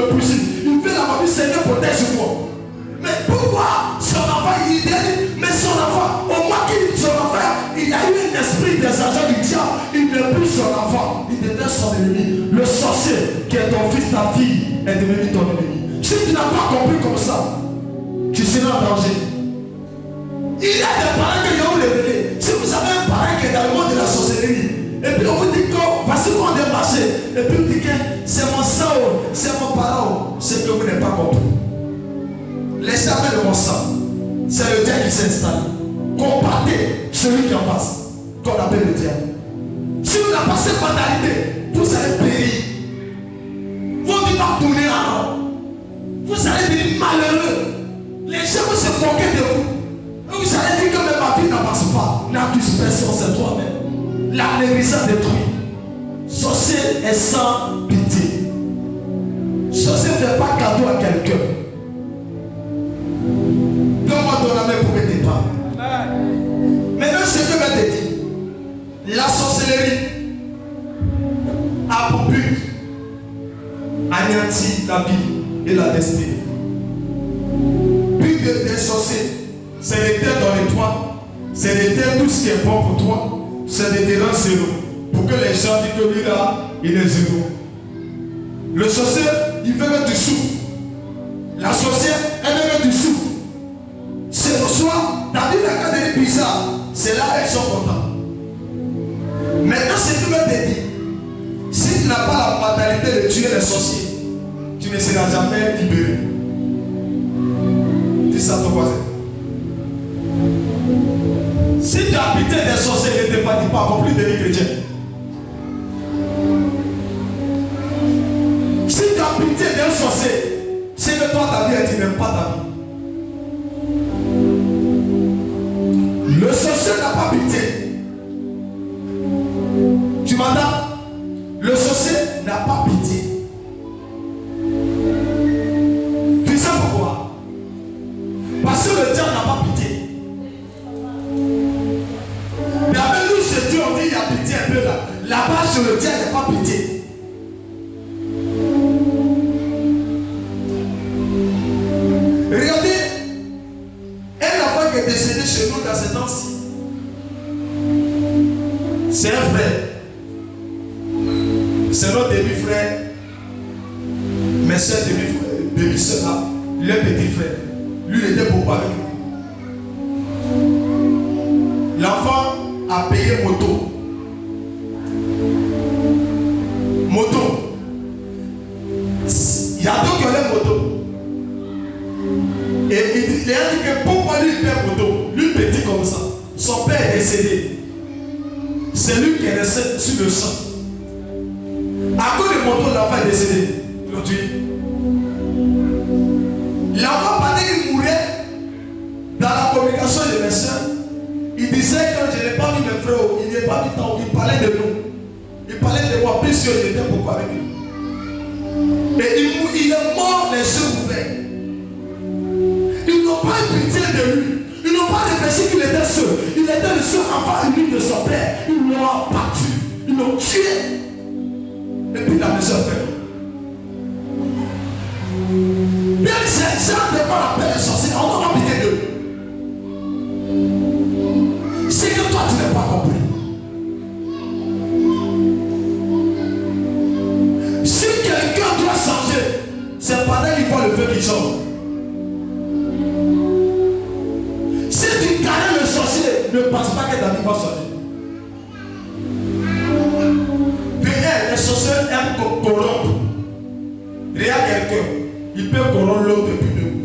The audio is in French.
le poursuit. Il fait la vie, Seigneur, protège-moi. Mais pourquoi son enfant, il dit, mais son enfant, au moins qu'il son enfant, il a eu un esprit des agents du diable, il n'est plus son enfant, il devient son ennemi. Le sorcier qui est ton fils, ta fille, est devenu ton ennemi. Si tu n'as pas compris comme ça, tu seras en danger. Il y a des parents que vous révélés. Si vous avez un parent qui est dans le monde de la sorcellerie, et puis on vous dit que parce qu'on est marché, et puis on dit que c'est mon sang, c'est mon parent, c'est que vous n'avez pas compris. Laissez avec de mon sang. C'est le diable qui s'installe. Combattez celui qui en passe, qu'on appelle le diable. Si vous n'avez pas cette fatalité, vous allez périr. Vous ne pas tourner en rond. Vous allez devenir malheureux. Les gens vont se moquer de vous. Vous allez dire que même ma vie n'avance pas. N'accuse personne, c'est toi-même. La négligence détruit. Sorcier est sans pitié. Sorcier ne fait pas cadeau à quelqu'un. Donne-moi ton amour pour que tu parles. Maintenant, ce que je vais te dire, la sorcellerie a pour but anéantir la vie et la destinée. But des sorciers, c'est d'éteindre dans les toits, c'est d'éteindre tout ce qui est bon pour toi, c'est de te rendre zéro. Pour que les gens disent que lui là, il est zéro. Le sorcier, il veut que tu souffres. La sorcière, elle veut que tu souffres. C'est le soir, ta vie n'a qu'à être bizarre. C'est là qu'elles sont contentes. Maintenant, c'est tout le monde te dit. Si tu n'as pas la fatalité de tuer les sorciers, tu ne seras jamais libéré. Dis ça à ton voisin. Si tu as pitié des sorciers, ne te fatigue pas, accomplis de vie chrétienne. Si tu as pitié d'un sorcier, c'est que toi ta vie, tu n'aimes pas ta vie. Le sorcier n'a pas pitié. Tu m'entends? Le sorcier n'a pas pitié. Tu sais pourquoi? Parce que le diable n'a pas pitié. Mais avec nous, chez Dieu, on dit il y a pitié un peu là. Là-bas, chez le diable, il n'y a pas pitié. Regardez, un enfant qui est décédé chez nous dans ces temps-ci. C'est un frère. C'est notre demi-frère. Mais c'est demi-soeur là. Le petit frère. Lui, il était beaucoup avec nous. L'enfant a payé moto. Moto. Il y a d'autres qui ont les motos. Et il a dit que pourquoi lui il paie moto? Lui petit comme ça. Son père est décédé. C'est lui qui est resté sur le champ. À cause de moto, l'enfant est décédé. Ils l'ont tué. L'enfant, pendant qu'il mourait, dans la communication de mes soeurs, il disait que je n'ai pas vu mes frères, il n'est pas vu tant, il parlait de nous. Il parlait de moi, puisque j'étais beaucoup avec lui. Et il est mort les yeux ouverts. Ils n'ont pas eu pitié de lui. Ils n'ont pas réfléchi qu'il était seul. Il était le seul enfant unique de son père. Ils l'ont abattu. Ils l'ont tué. Et puis la maison fait. Bien ces gens ne pas la paix les sorciers. On n'a pas pitié d'eux. C'est que toi tu n'as pas compris. Si quelqu'un doit changer, c'est pendant qu'il voit le feu qui change. Si tu connais le sorcier, ne pense pas que ta vie va changer. Les sorciers aiment corrompre. Regarde quelqu'un, il peut corrompre l'autre depuis 2 mois.